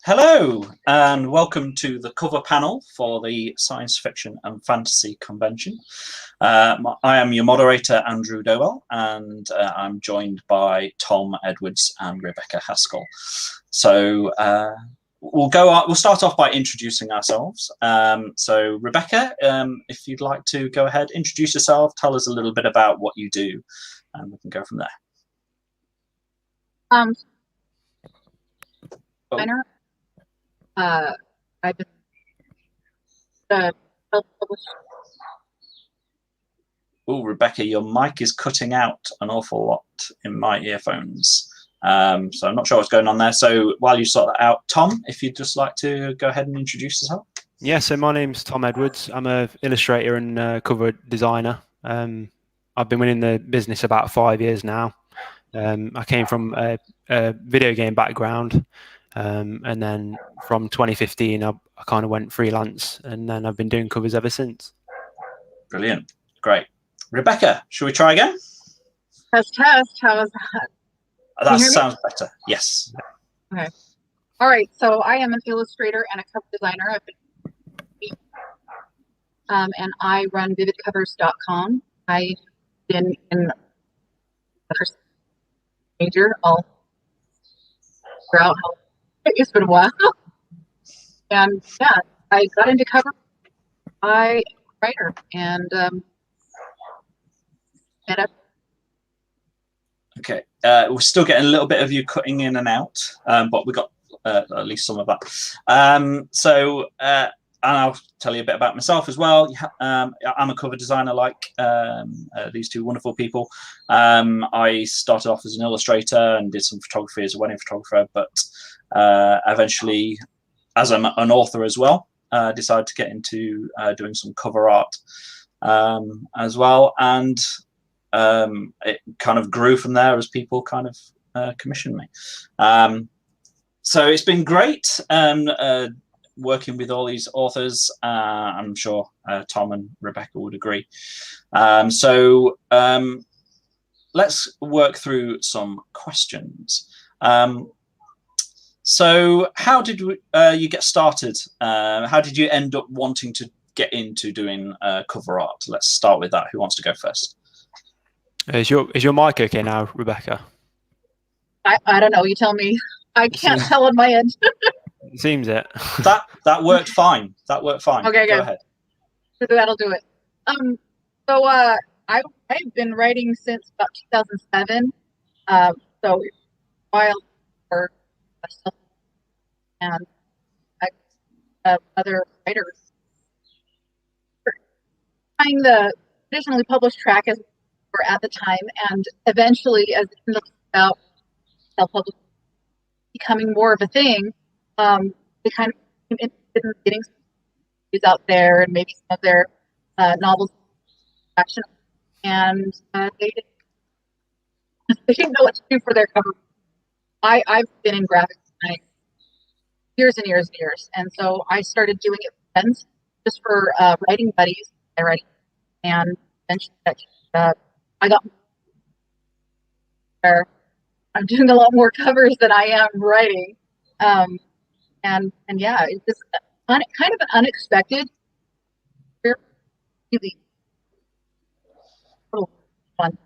Hello, and welcome to the cover panel for the Science Fiction and Fantasy Convention. I am your moderator, Andrew Dowell, and I'm joined by Tom Edwards and Rebecca Haskell. So we'll start off by introducing ourselves. So Rebecca, if you'd like to go ahead, introduce yourself, tell us a little bit about what you do, and we can go from there. I've been self-published. Oh, Rebecca, your mic is cutting out an awful lot in my earphones. So I'm not sure what's going on there. So while you sort that out, Tom, if you'd just like to go ahead and introduce yourself. Yeah, so my name's Tom Edwards. I'm an illustrator and cover designer. I've been in the business about 5 years now. I came from a video game background. And then from 2015, I kind of went freelance, and then I've been doing covers ever since. Brilliant. Great. Rebecca, should we try again? Test. How is that? That sounds better. Yes. Okay. All right. So I am an illustrator and a cover designer. And I run vividcovers.com. I've been in major all throughout. It's been a while. And yeah, I got into cover. I am a writer and set up. Okay. We're still getting a little bit of you cutting in and out, but we got at least some of that. And I'll tell you a bit about myself as well. I'm a cover designer like these two wonderful people. I started off as an illustrator and did some photography as a wedding photographer, but eventually, as I'm an author as well, decided to get into doing some cover art as well. And it kind of grew from there as people kind of commissioned me. So it's been great. Working with all these authors, I'm sure Tom and Rebecca would agree. Let's work through some questions. So how did you get started? How did you end up wanting to get into doing cover art? Let's start with that. Who wants to go first? Is your mic okay now, Rebecca? I don't know. You tell me. I can't tell on my end. It seems it. That worked fine. That worked fine. Okay, go good. Ahead. That'll do it. I've been writing since about 2007. So a while for myself and other writers. Trying the traditionally published track as we were at the time, and eventually, as it looks about self-publishing becoming more of a thing, they kind of came interested in getting these out there and maybe some of their novels action, and they didn't know what to do for their cover. I've been in graphic design years and years and years, and so I started doing it with friends just for writing buddies. I write, and eventually I got where I'm doing a lot more covers than I am writing. And yeah, it's just kind of an unexpected, really fun.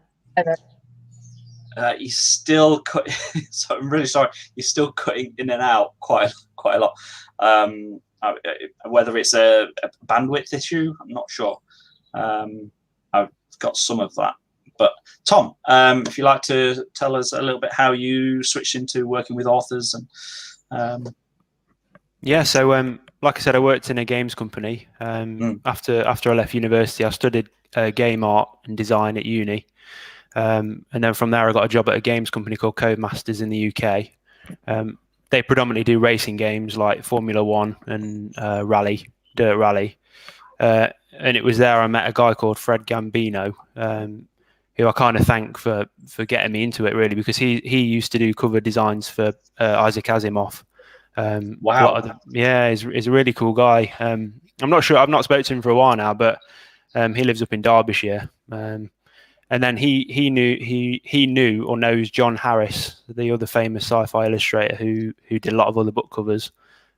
He's still cut. So I'm really sorry. You're still cutting in and out quite a lot. Whether it's a bandwidth issue, I'm not sure. I've got some of that. But Tom, if you'd like to tell us a little bit how you switched into working with authors and. Yeah, so like I said, I worked in a games company. After I left university, I studied game art and design at uni, and then from there I got a job at a games company called Codemasters in the UK. They predominantly do racing games like Formula One and Dirt Rally, and it was there I met a guy called Fred Gambino, who I kind of thank for getting me into it, really, because he used to do cover designs for Isaac Asimov. Wow. He's a really cool guy. I'm not sure, I've not spoken to him for a while now, but he lives up in Derbyshire. And then he knew or knows John Harris, the other famous sci-fi illustrator who did a lot of other book covers.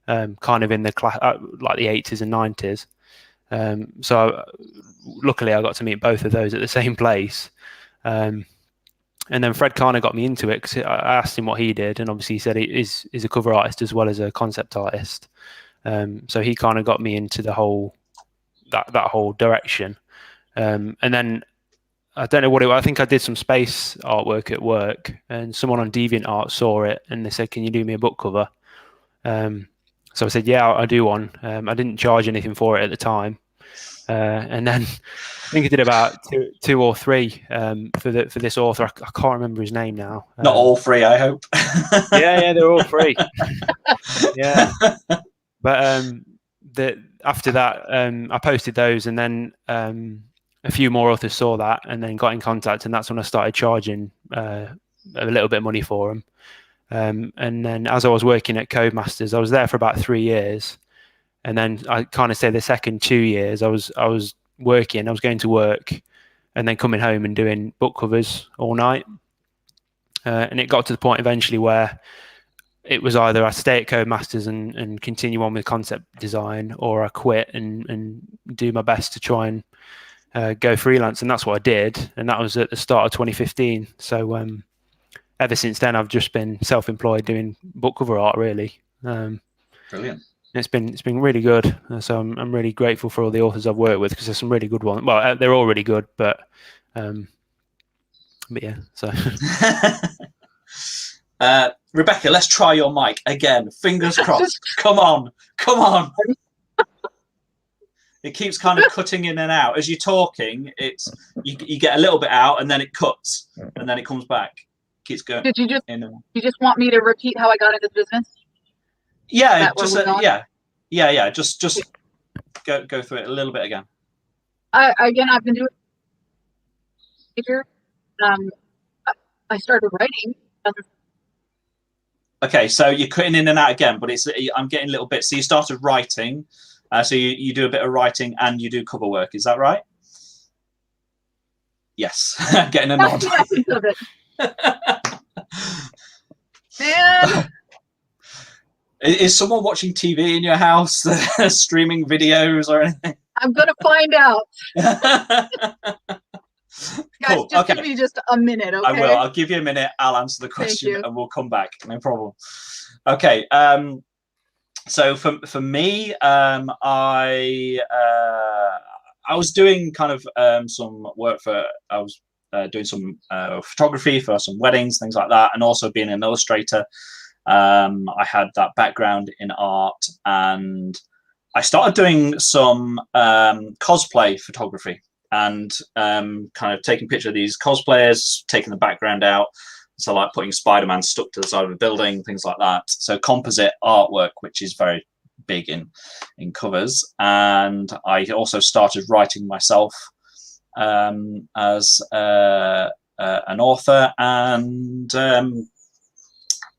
kind of in the class, like the 80s and 90s. So luckily I got to meet both of those at the same place. And then Fred kind of got me into it because I asked him what he did, and obviously he said he's a cover artist as well as a concept artist. So he kind of got me into the whole that whole direction. And then I don't know what it was. I think I did some space artwork at work, and someone on DeviantArt saw it and they said, "Can you do me a book cover?" So I said, "Yeah, I do one." I didn't charge anything for it at the time, and then I think I did about two or three for this author. I can't remember his name now. Not all three, I hope. Yeah, they're all free. Yeah, but after that, I posted those, and then a few more authors saw that and then got in contact, and that's when I started charging a little bit of money for them. And then as I was working at Codemasters, I was there for about 3 years, and then I kind of say the second 2 years I was working. I was going to work and then coming home and doing book covers all night. And it got to the point eventually where it was either I stay at Codemasters and continue on with concept design, or I quit and do my best to try and go freelance, and that's what I did, and that was at the start of 2015. So ever since then, I've just been self-employed doing book cover art. Really, Brilliant. It's been really good. So I'm really grateful for all the authors I've worked with, because there's some really good ones. Well, they're all really good, but yeah. So Rebecca, let's try your mic again. Fingers crossed. Come on. It keeps kind of cutting in and out as you're talking. It's you get a little bit out, and then it cuts, and then it comes back. Keeps going. Did you just want me to repeat how I got into business? Yeah, just yeah. Just go through it a little bit again. I've been doing. I started writing. Okay, so you're cutting in and out again, but I'm getting little bits. So you started writing. So you do a bit of writing and you do cover work. Is that right? Yes. Getting a nod. Man. Is someone watching TV in your house, streaming videos or anything? I'm going to find out. Guys, Cool. just give me just a minute, okay? I will. I'll give you a minute. I'll answer the question and we'll come back. No problem. Okay. So for me, I was doing kind of some work I was doing some photography for some weddings, things like that, and also being an illustrator. I had that background in art, and I started doing some cosplay photography and kind of taking pictures of these cosplayers, taking the background out. So like putting Spider-Man stuck to the side of a building, things like that. So composite artwork, which is very big in covers. And I also started writing myself as an author. And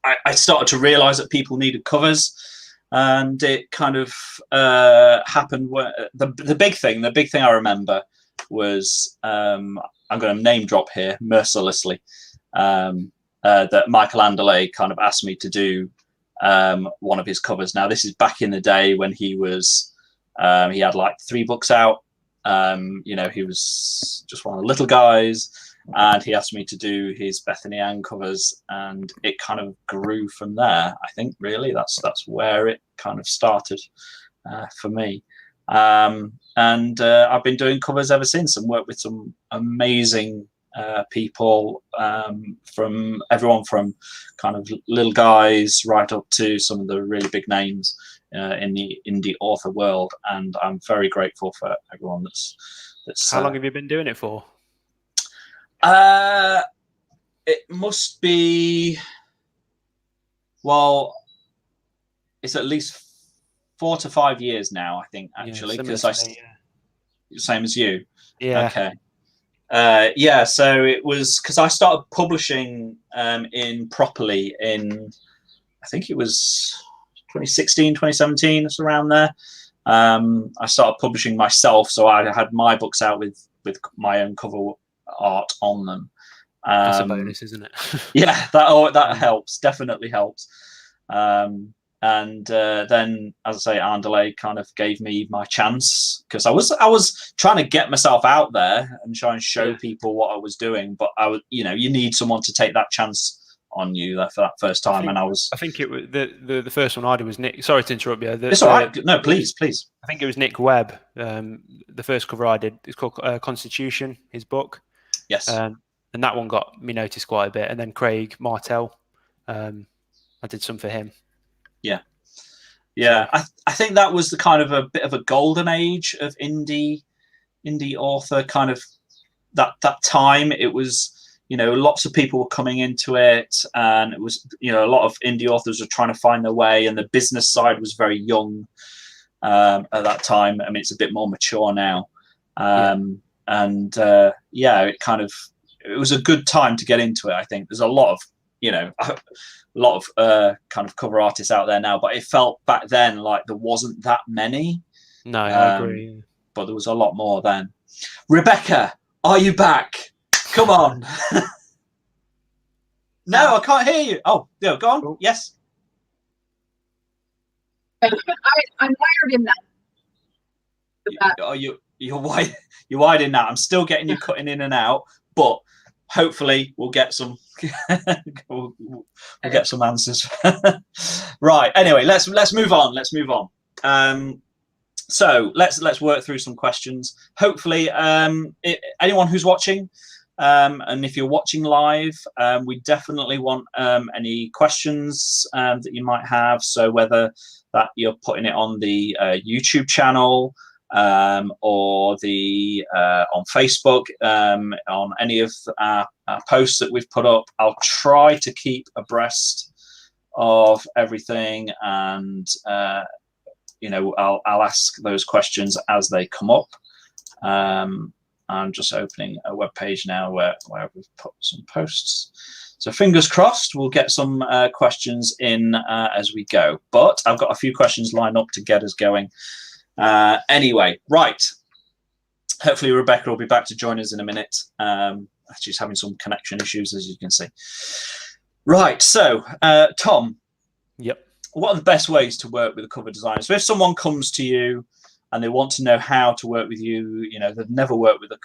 I started to realize that people needed covers. And it kind of happened where the big thing I remember was, I'm going to name drop here mercilessly, that Michael Anderle kind of asked me to do one of his covers. Now, this is back in the day when he was, he had like 3 books out. He was just one of the little guys, and he asked me to do his Bethany Ann covers, and it kind of grew from there. I think really that's where it kind of started for me. And I've been doing covers ever since, and worked with some amazing people, from everyone from kind of little guys right up to some of the really big names in the indie author world. And I'm very grateful for everyone that's How long have you been doing it for? It must be, well, it's at least 4 to 5 years now, I think, actually, because same as you. Yeah. Okay. So it was because I started publishing in properly in, I think it was 2016, 2017, it's around there. I started publishing myself, so I had my books out with my own cover art on them. That's a bonus, isn't it? Yeah, that helps, definitely helps. And then, as I say, Andale kind of gave me my chance, because I was trying to get myself out there and try and show people what I was doing. But you need someone to take that chance on you for that first time. I think it was the first one I did was Nick. Sorry to interrupt you. It's all right. No, please. I think it was Nick Webb. The first cover I did, it's called Constitution, his book. Yes. And that one got me noticed quite a bit. And then Craig Martell, I did some for him. Yeah. I think that was the kind of a bit of a golden age of indie author, kind of that time. It was, lots of people were coming into it, and it was, a lot of indie authors were trying to find their way, and the business side was very young at that time. I mean, it's a bit more mature now. It was a good time to get into it. I think there's a lot of, kind of cover artists out there now, but it felt back then like there wasn't that many. No, I agree. But there was a lot more then. Rebecca, are you back? Come on. No, I can't hear you. Oh, yeah, go on. Yes. I'm wired in that. You're wired in now. I'm still getting you cutting in and out, but hopefully we'll get some we'll get some answers. Right. Anyway, let's move on. So let's work through some questions. Hopefully, anyone who's watching, and if you're watching live, we definitely want any questions that you might have. So whether that you're putting it on the YouTube channel, or the on Facebook, on any of our posts that we've put up, I'll try to keep abreast of everything, and I'll ask those questions as they come up. I'm just opening a web page now where we've put some posts. So fingers crossed, we'll get some questions in as we go. But I've got a few questions lined up to get us going. Anyway, right. Hopefully Rebecca will be back to join us in a minute. She's having some connection issues, as you can see. Right. So, Tom. Yep. What are the best ways to work with a cover designer? So if someone comes to you and they want to know how to work with you, they've never worked with a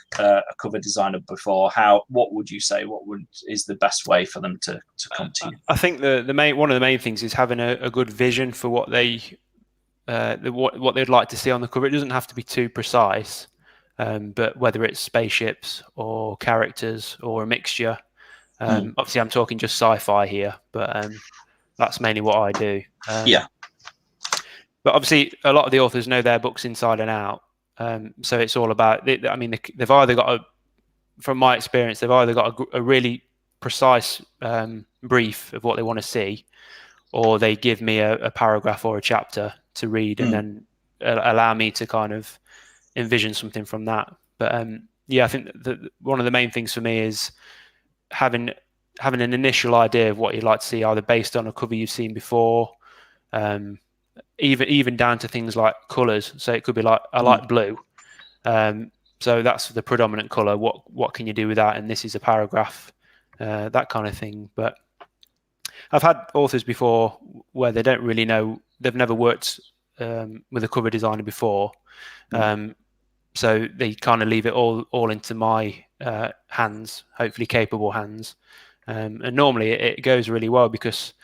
cover designer before, what would you say? Is the best way for them to come to you? I think one of the main things is having a good vision for what what they'd like to see on the cover. It doesn't have to be too precise, but whether it's spaceships or characters or a mixture. Obviously, I'm talking just sci-fi here, but that's mainly what I do. But obviously, a lot of the authors know their books inside and out. So it's all about. They've either got from my experience, they've either got a really precise brief of what they want to see, or they give me a paragraph or a chapter to read, and then allow me to kind of envision something from that. But I think that one of the main things for me is having an initial idea of what you'd like to see, either based on a cover you've seen before, even down to things like colours. So it could be like, I like blue, so that's the predominant colour. What can you do with that? And this is a paragraph, that kind of thing. But I've had authors before where they don't really know, they've never worked with a cover designer before, so they kind of leave it all into my hands, hopefully capable hands. And normally it goes really well, because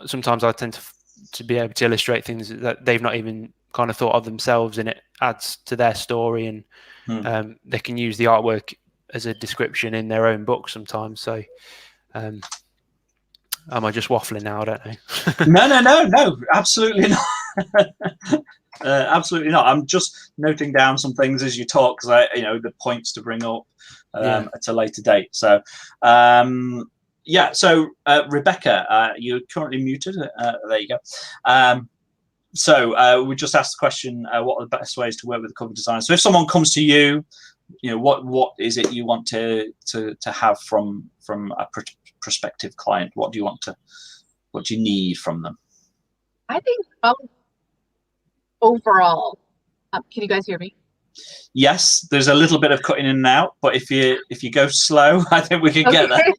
sometimes I tend to be able to illustrate things that they've not even kind of thought of themselves, and it adds to their story, and they can use the artwork as a description in their own book sometimes. So am I just waffling now? I don't know. No, absolutely not. Absolutely not. I'm just noting down some things as you talk, because the points to bring up at a later date. So so Rebecca, you're currently muted. There you go. So we just asked the question, what are the best ways to work with a cover designer? So if someone comes to you, what is it you want to have from a prospective client? What do you need from them? I think overall, can you guys hear me? Yes, there's a little bit of cutting in and out, but if you go slow, I think we can get there.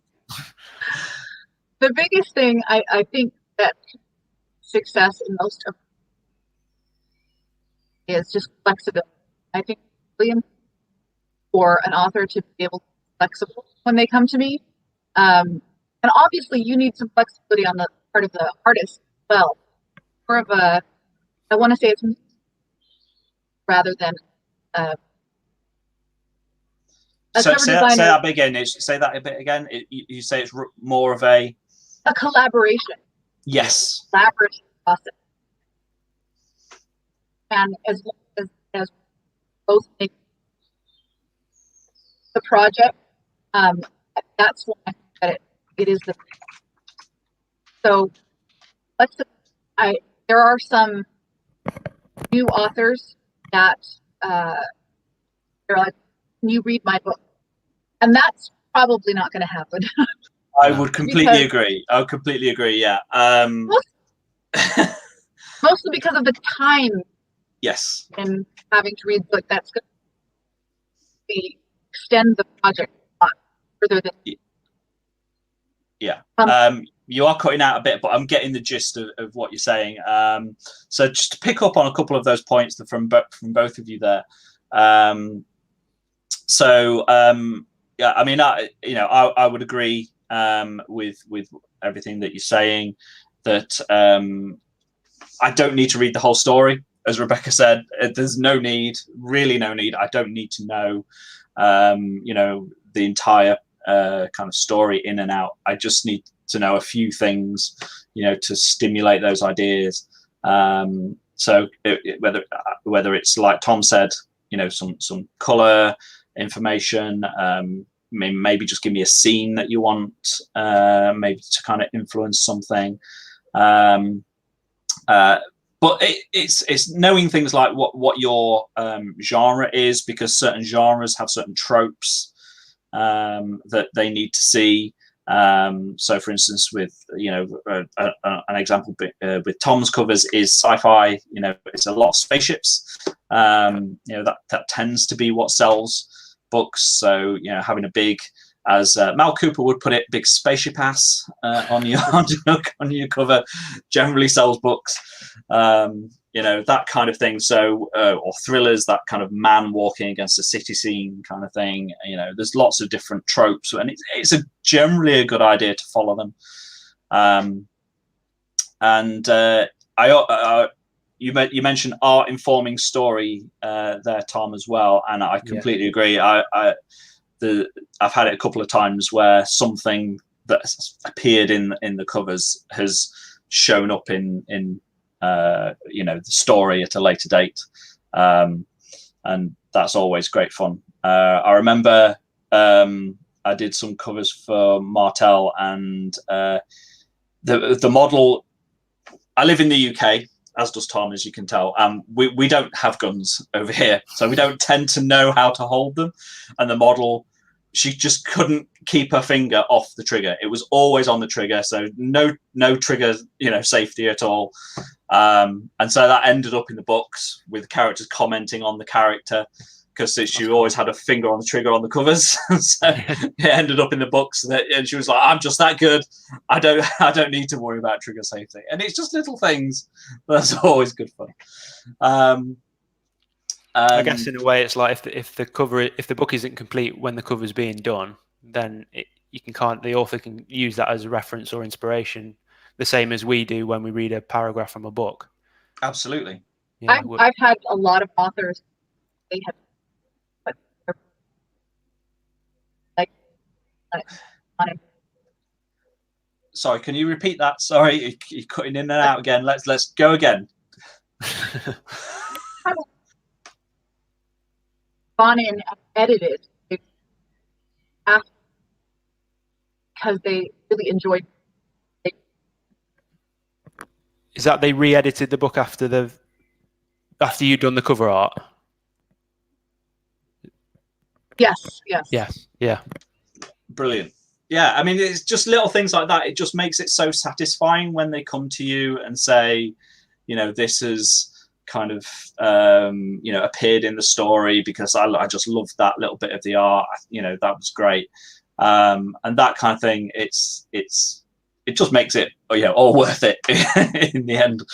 the biggest thing I think that success in most of is just flexibility. I think it's really important for an author to be able to be flexible when they come to me. And obviously you need some flexibility on the part of the artist as well. More of a, I want to say it's rather than a So cover say designer, that again. Say that a bit again. You say it's more of a collaboration. Yes. Collaboration process. And as long as both make the project, that's when I think that it is the. So there are some new authors that they're like, can you read my book? And that's probably not going to happen. I would completely agree. I would completely agree. Yeah. Mostly because of the time. Yes. And having to read the book, that's going to extend the project a lot further than. Yeah. You are cutting out a bit, but I'm getting the gist of what you're saying. So just to pick up on a couple of those points from both of you there. Yeah, I mean, I would agree with everything that you're saying. That I don't need to read the whole story, as Rebecca said. There's no need, really no need. I don't need to know, the entire kind of story in and out. I just need to know a few things, to stimulate those ideas. So whether it's like Tom said, some color information, maybe just give me a scene that you want, maybe to kind of influence something. But it's knowing things like what your genre is, because certain genres have certain tropes that they need to see. So, for instance, with an example with Tom's covers is sci-fi. It's a lot of spaceships. That tends to be what sells books. So, having a big, as Mal Cooper would put it, big spaceship ass on your cover generally sells books. That kind of thing. So, or thrillers, that kind of man walking against a city scene kind of thing. There's lots of different tropes, and it's generally a good idea to follow them. You mentioned art informing story there, Tom, as well, and I completely agree. I've had it a couple of times where something that's appeared in the covers has shown up in the story at a later date, and that's always great fun. I remember I did some covers for Martell, and the model. I live in the UK, as does Tom, as you can tell. We don't have guns over here, so we don't tend to know how to hold them. And the model, she just couldn't keep her finger off the trigger. It was always on the trigger, so no trigger, safety at all. And so that ended up in the books with characters commenting on the character, because she always had a finger on the trigger on the covers. So it ended up in the books, and she was like, "I'm just that good. I don't need to worry about trigger safety." And it's just little things. That's always good fun. I guess in a way, it's like if the book isn't complete when the cover's being done, then the author can use that as a reference or inspiration, the same as we do when we read a paragraph from a book. Absolutely. Yeah, I've had a lot of authors. They have Sorry, can you repeat that? Sorry, you're cutting in and out again. Let's go again. Gone in and edited because they really enjoyed it. Is that they re-edited the book after you'd done the cover art? Yes. Yeah. Brilliant. Yeah, I mean, it's just little things like that. It just makes it so satisfying when they come to you and say, this is kind of appeared in the story because I just loved that little bit of the art. That was great, and that kind of thing. It's it just makes it all worth it in the end.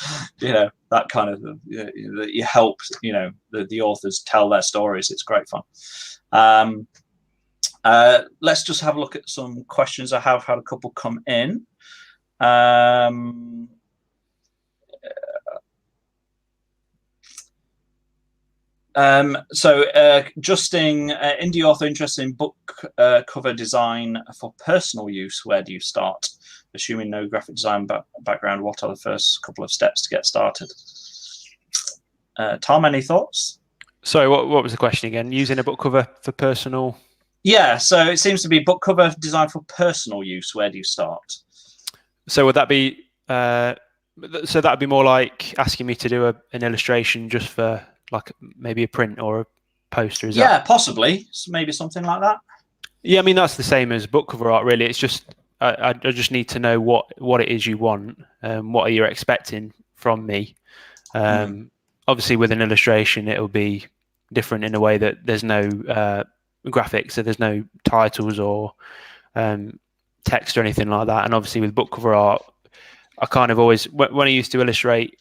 That kind of you help the authors tell their stories. It's great fun. Let's just have a look at some questions. I have had a couple come in. Justin, indie author interested in book cover design for personal use. Where do you start? Assuming no graphic design background, what are the first couple of steps to get started? Tom, any thoughts? Sorry, what was the question again? Using a book cover for personal? Yeah, so it seems to be book cover design for personal use. Where do you start? So would that be? So that'd be more like asking me to do an illustration just for like maybe a print or a poster. Possibly. Maybe something like that. Yeah, I mean that's the same as book cover art. Really, it's just I just need to know what it is you want. What are you expecting from me? Obviously, with an illustration, it'll be different in a way that there's no graphics, so there's no titles or text or anything like that. And obviously, with book cover art, I kind of always, when I used to illustrate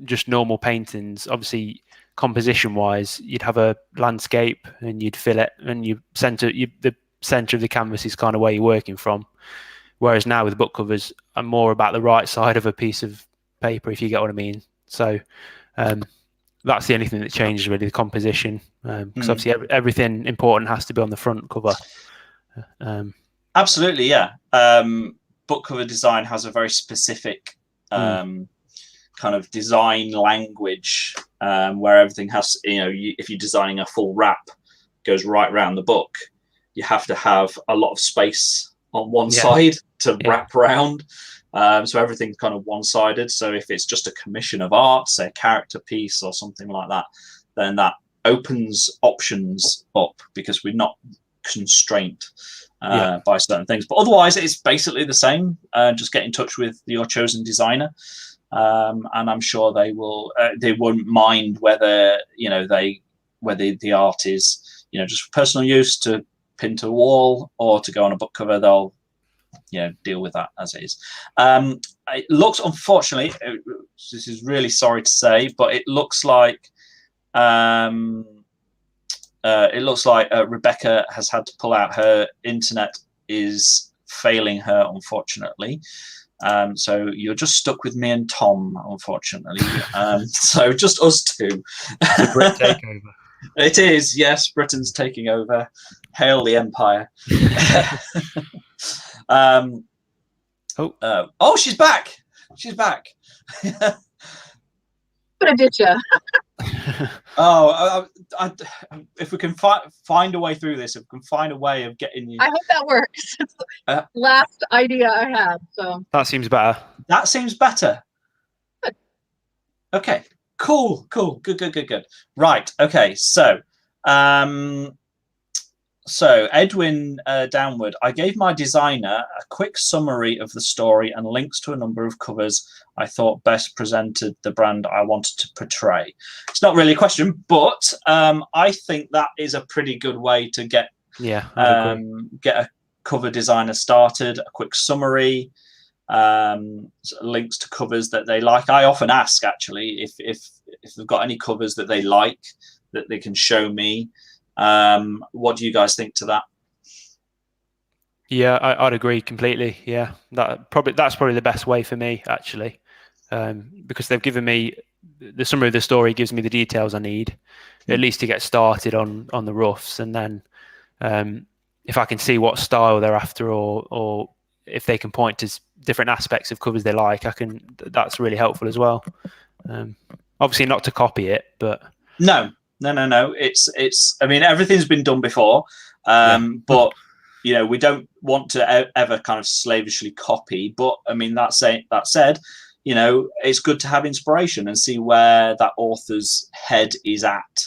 just normal paintings, obviously composition-wise, you'd have a landscape and you'd fill it, and the center of the canvas is kind of where you're working from. Whereas now with book covers, I'm more about the right side of a piece of paper, if you get what I mean. So that's the only thing that changes, really, the composition. Because obviously everything important has to be on the front cover. Absolutely, yeah. Book cover design has a very specific kind of design language where everything has, if you're designing a full wrap, goes right around the book, you have to have a lot of space on one side to wrap around. So everything's kind of one-sided. So if it's just a commission of art, say a character piece or something like that, then that opens options up because we're not constrained by certain things. But otherwise, it's basically the same. Just get in touch with your chosen designer, and I'm sure they will. They won't mind whether whether the art is just for personal use to pin to a wall or to go on a book cover. They'll deal with that as it is. It looks, unfortunately, this is really sorry to say, but it looks like Rebecca has had to pull out. Her internet is failing her, unfortunately. So you're just stuck with me and Tom, unfortunately. So just us two. It's a Brit takeover. It is, yes. Britain's taking over. Hail the Empire. She's back. She's back. But I did you. If we can find a way through this, if we can find a way of getting you. I hope that works. It's the last idea I had. So that seems better. That seems better. Good. Okay. Cool. Good. Right. Okay. So, Edwin Downward, I gave my designer a quick summary of the story and links to a number of covers I thought best presented the brand I wanted to portray. It's not really a question, but I think that is a pretty good way to get a cover designer started. A quick summary, links to covers that they like. I often ask, actually, if they've got any covers that they like that they can show me. What do you guys think to that? Yeah, I'd agree completely. Yeah, that's probably the best way for me, actually, because they've given me the summary of the story, gives me the details I need, at least to get started on the roughs, and then if I can see what style they're after, or if they can point to different aspects of covers they like, that's really helpful as well. Obviously, not to copy it, but no. It's. I mean, everything's been done before, but we don't want to ever kind of slavishly copy. But I mean, that said, it's good to have inspiration and see where that author's head is at,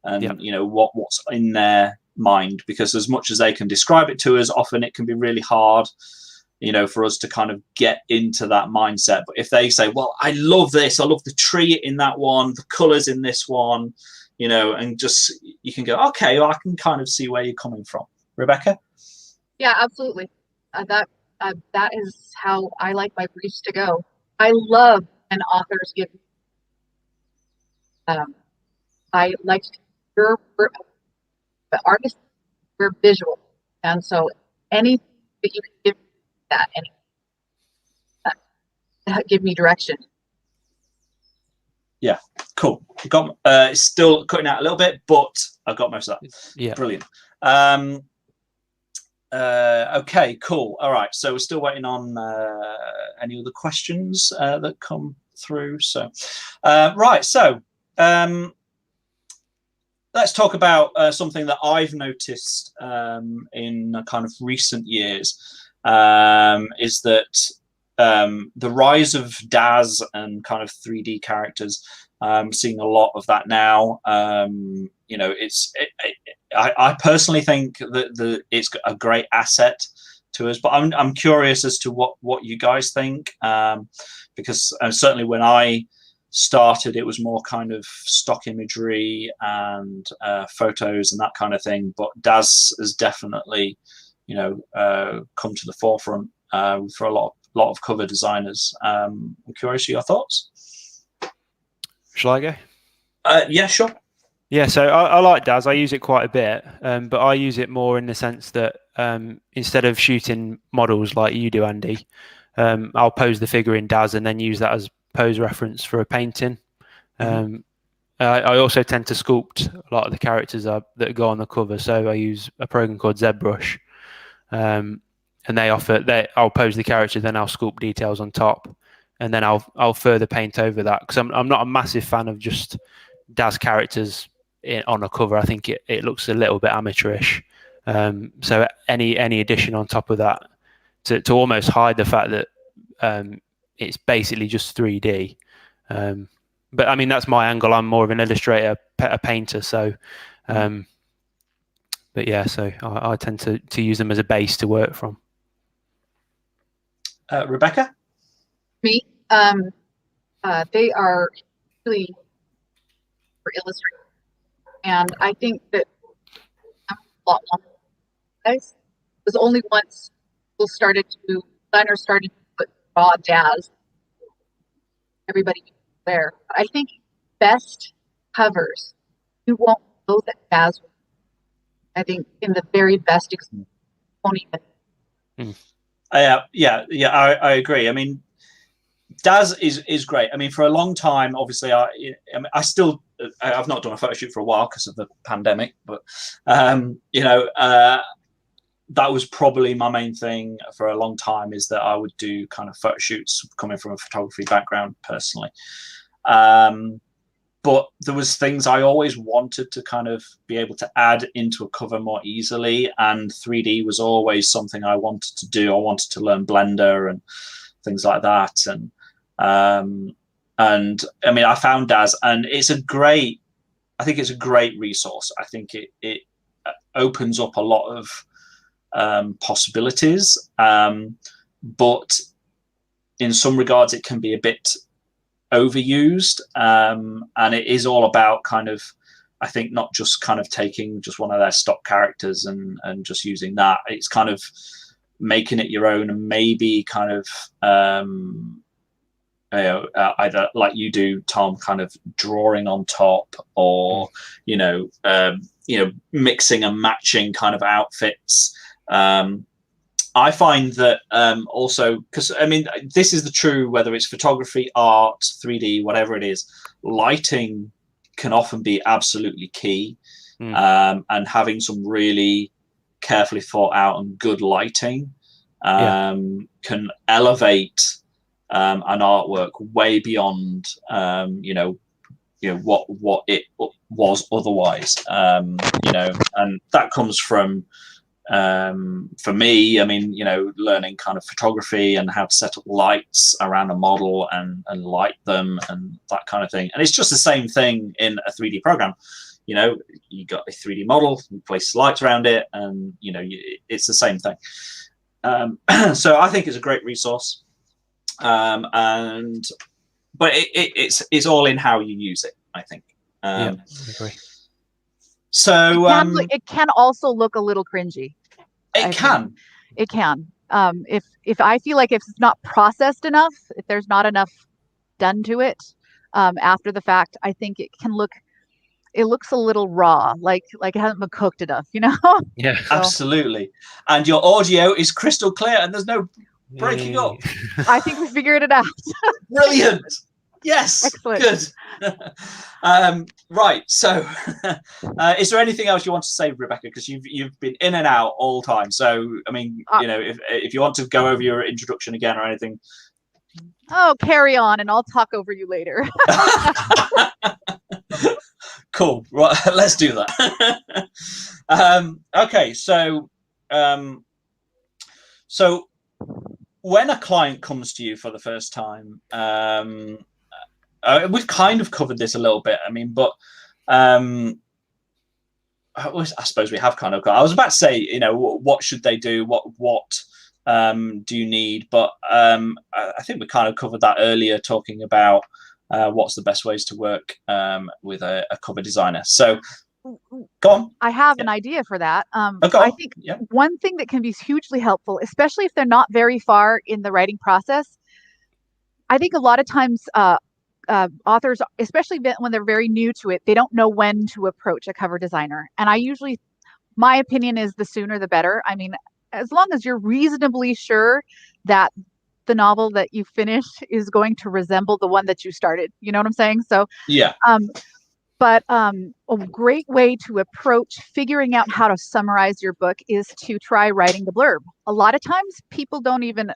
and what's in their mind. Because as much as they can describe it to us, often it can be really hard, for us to kind of get into that mindset. But if they say, "Well, I love this. I love the tree in that one, the colours in this one." And just you can go, okay, well, I can kind of see where you're coming from. Rebecca? Yeah, absolutely. That that is how I like my briefs to go. I love when authors give. I like to the artist, we're visual, and so anything that you can give that and give me direction. Yeah, cool. Got it's still cutting out a little bit, but I got most of that. Yeah, brilliant. Okay, cool. All right, so we're still waiting on any other questions that come through. So, right, so let's talk about something that I've noticed in kind of recent years is that the rise of DAS and kind of 3D characters. Seeing a lot of that now. You know, I personally think that it's a great asset to us, but I'm curious as to what you guys think, because certainly when I started, it was more kind of stock imagery and photos and that kind of thing. But DAS has definitely, you know, come to the forefront for a lot of cover designers. I'm curious of your thoughts. Shall I go? Yeah, sure. Yeah, so I like DAS. I use it quite a bit, but I use it more in the sense that instead of shooting models like you do, Andy, I'll pose the figure in DAS and then use that as pose reference for a painting. I also tend to sculpt a lot of the characters that go on the cover, so I use a program called ZBrush, and I'll pose the character, then I'll sculpt details on top, and then I'll further paint over that, because I'm not a massive fan of just DAS characters on a cover. I think it looks a little bit amateurish. So any addition on top of that to almost hide the fact that it's basically just 3D. But I mean, that's my angle. I'm more of an illustrator, a painter. So, but yeah, so I tend to use them as a base to work from. Rebecca? Me, they are really for illustrators, and I think that a lot more guys. It was only once designers started to put raw DAS, everybody there. I think best covers, you won't know that DAS. I think in the very best won't even. I agree. I mean, DAS is great. I mean, for a long time, obviously, I've not done a photo shoot for a while because of the pandemic, but you know, that was probably my main thing for a long time, is that I would do kind of photo shoots coming from a photography background personally. But there was things I always wanted to kind of be able to add into a cover more easily, and 3D was always something I wanted to do. I wanted to learn Blender and things like that, and I mean, I found DAS, and I think it's a great resource. I think it opens up a lot of possibilities, but in some regards it can be a bit overused, and it is all about kind of, I think, not just kind of taking just one of their stock characters and just using that. It's kind of making it your own, and maybe kind of either like you do, Tom, kind of drawing on top, or you know, mixing and matching kind of outfits. I find that also, because I mean, this is the true, whether it's photography, art, 3D, whatever it is, lighting can often be absolutely key. And having some really carefully thought out and good lighting can elevate an artwork way beyond what it was otherwise. And that comes from, for me, I mean, learning kind of photography and how to set up lights around a model and light them and that kind of thing. And it's just the same thing in a 3D program. You got a 3D model, you place lights around it, and it's the same thing. So I think it's a great resource, but it's all in how you use it, I think. I agree. So it can also look a little cringy. It can. It can. If I feel like if it's not processed enough, if there's not enough done to it after the fact, I think it looks a little raw, like it hasn't been cooked enough, Yeah, So, absolutely. And your audio is crystal clear, and there's no breaking up. I think we figured it out. Brilliant. Yes. Excellent. Good. Right. So, is there anything else you want to say, Rebecca? Because you've been in and out all time. So, I mean, if you want to go over your introduction again or anything. Oh, carry on, and I'll talk over you later. Cool. Right. Let's do that. Okay. So, when a client comes to you for the first time, we've kind of covered this a little bit. I mean, but I suppose we have kind of got. I was about to say, what should they do? What do you need? But I think we kind of covered that earlier, talking about what's the best ways to work with a cover designer. So, go on. I have an idea for that. I think one thing that can be hugely helpful, especially if they're not very far in the writing process, I think a lot of times authors, especially when they're very new to it, they don't know when to approach a cover designer. And my opinion is the sooner the better. I mean, as long as you're reasonably sure that the novel that you finish is going to resemble the one that you started. You know what I'm saying? So, yeah. But a great way to approach figuring out how to summarize your book is to try writing the blurb. A lot of times people don't even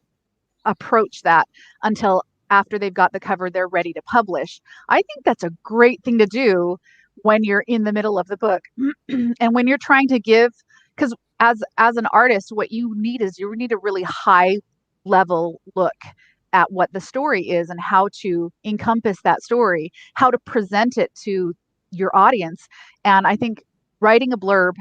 approach that until after they've got the cover they're ready to publish. I think that's a great thing to do when you're in the middle of the book. And when you're trying to because as an artist, what you need is a really high level look at what the story is and how to encompass that story, how to present it to your audience. And I think writing a blurb,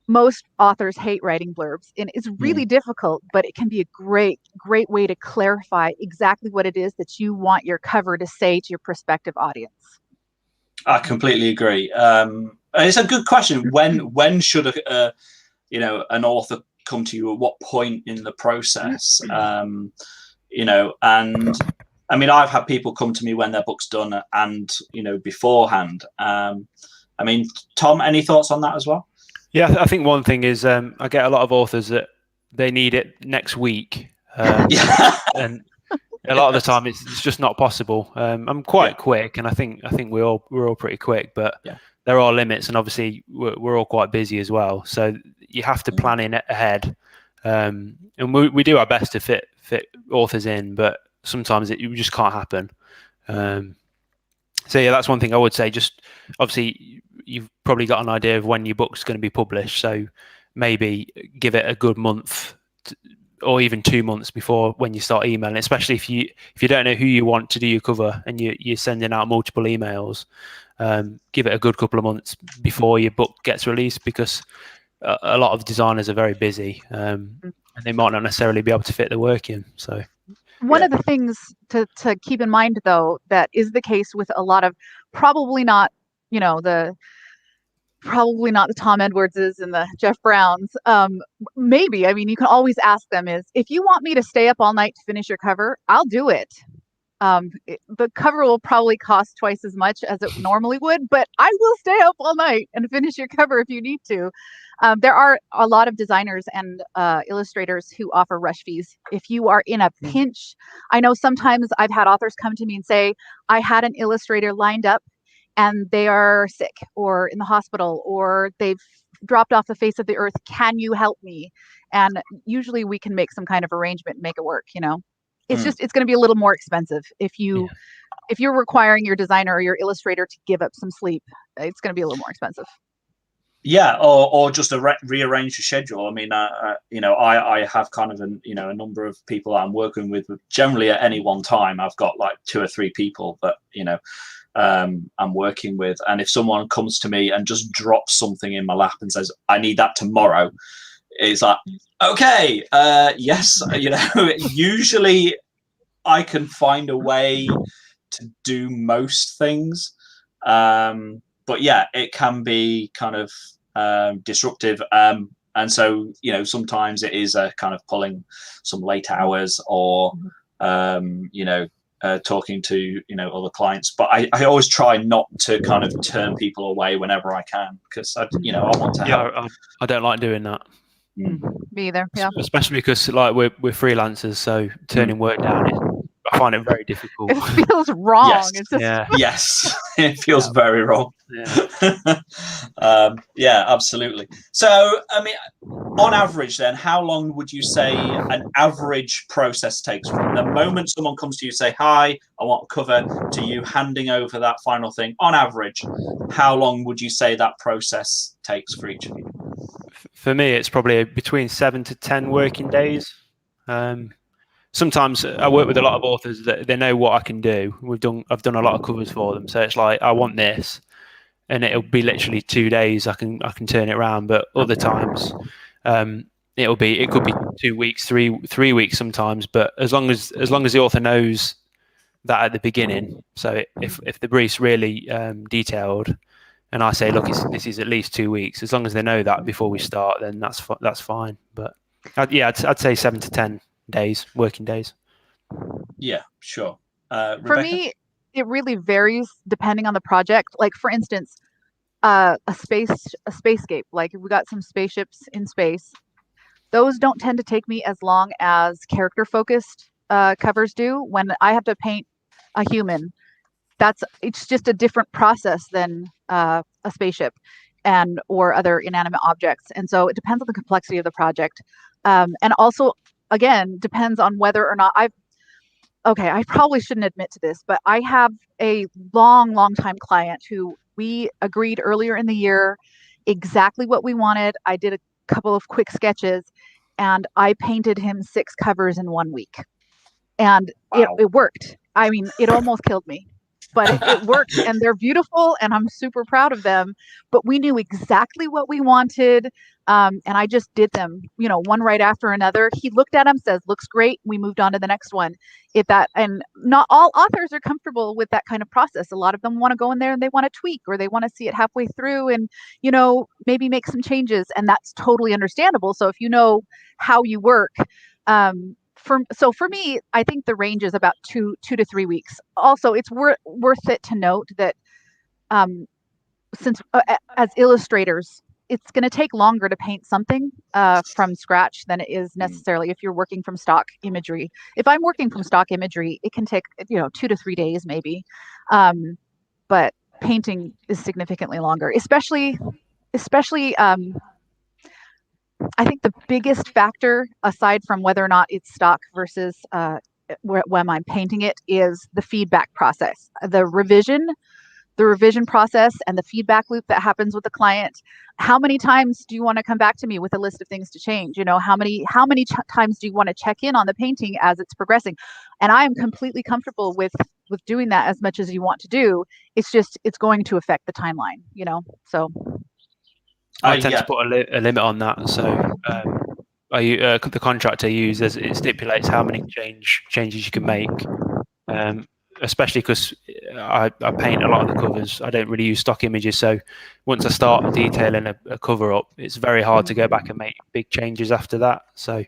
most authors hate writing blurbs, and it's really difficult, but it can be a great way to clarify exactly what it is that you want your cover to say to your prospective audience. I completely agree. It's a good question. When should an author come to you? At what point in the process? And I mean, I've had people come to me when their book's done and beforehand. I mean, Tom, any thoughts on that as well? Yeah, I think one thing is I get a lot of authors that they need it next week, and a lot of the time it's just not possible. I'm quite quick, and I think we're all pretty quick, but there are limits, and obviously we're all quite busy as well. So you have to plan in ahead, and we do our best to fit authors in, but sometimes it just can't happen. So yeah, that's one thing I would say. Just obviously, you've probably got an idea of when your book's going to be published, so maybe give it a good month or even 2 months before when you start emailing. Especially if you don't know who you want to do your cover and you're sending out multiple emails, give it a good couple of months before your book gets released, because a lot of designers are very busy, and they might not necessarily be able to fit the work in. So. One of the things to keep in mind, though, that is the case with a lot of probably not the Tom Edwardses and the Jeff Browns. Maybe, I mean, you can always ask them if you want me to stay up all night to finish your cover, I'll do it. The cover will probably cost twice as much as it normally would, but I will stay up all night and finish your cover if you need to. There are a lot of designers and illustrators who offer rush fees. If you are in a pinch, I know sometimes I've had authors come to me and say, I had an illustrator lined up and they are sick or in the hospital or they've dropped off the face of the earth. Can you help me? And usually we can make some kind of arrangement and make it work, It's just, it's going to be a little more expensive if you're requiring your designer or your illustrator to give up some sleep. It's going to be a little more expensive. Yeah, or just rearrange the schedule. I mean, I have kind of a number of people that I'm working with. Generally, at any one time, I've got like 2 or 3 people that I'm working with. And if someone comes to me and just drops something in my lap and says, "I need that tomorrow," it's like, okay, yes, usually I can find a way to do most things. But yeah, it can be kind of disruptive. And so, you know, sometimes it is a kind of pulling some late hours or, you know, talking to, you know, other clients. But I always try not to kind of turn people away whenever I can, because, you know, I want to help. I don't like doing that. Me either. Yeah. Especially because like we're freelancers, so turning work down I find it very difficult. It feels wrong. Yes. It's just Yes, it feels very wrong. Yeah. Yeah, absolutely. So, I mean, on average, then, how long would you say an average process takes from the moment someone comes to you, say, "Hi, I want a cover," to you handing over that final thing? On average, how long would you say that process takes for each of you? For me, it's probably between 7 to 10 working days. Sometimes I work with a lot of authors that they know what I can do. I've done a lot of covers for them, so it's like I want this, and it'll be literally 2 days. I can turn it around, but other times, it could be 2 weeks, three weeks sometimes. But as long as the author knows that at the beginning, so if the brief's really detailed, and I say, look, this is at least 2 weeks. As long as they know that before we start, then that's fine. But I'd say 7 to 10 days, working days. Yeah, sure. for me, it really varies depending on the project. Like for instance, a spacescape. Like we got some spaceships in space. Those don't tend to take me as long as character focused covers do. When I have to paint a human, it's just a different process than a spaceship or other inanimate objects. And so it depends on the complexity of the project. And also, again, depends on whether or not I probably shouldn't admit to this, but I have a long time client who we agreed earlier in the year exactly what we wanted. I did a couple of quick sketches and I painted him 6 covers in 1 week. And Wow. it worked. I mean, it almost killed me, but it worked, and they're beautiful and I'm super proud of them. But we knew exactly what we wanted. And I just did them, one right after another. He looked at them, says, looks great. We moved on to the next one. And not all authors are comfortable with that kind of process. A lot of them want to go in there and they want to tweak, or they want to see it halfway through and, maybe make some changes. And that's totally understandable. So if you know how you work, for me, I think the range is about 2 to 3 weeks. Also, it's worth it to note that since as illustrators, it's going to take longer to paint something from scratch than it is necessarily if you're working from stock imagery. If I'm working from stock imagery, it can take 2 to 3 days maybe, but painting is significantly longer, especially. I think the biggest factor, aside from whether or not it's stock versus when I'm painting it, is the feedback process, the revision process, and the feedback loop that happens with the client. How many times do you want to come back to me with a list of things to change? How many times do you want to check in on the painting as it's progressing? And I am completely comfortable with doing that as much as you want to do. It's just, it's going to affect the timeline, so. I tend to put a limit on that. So the contract I use, it stipulates how many changes you can make, especially because I paint a lot of the covers. I don't really use stock images. So once I start detailing a cover up, it's very hard to go back and make big changes after that. So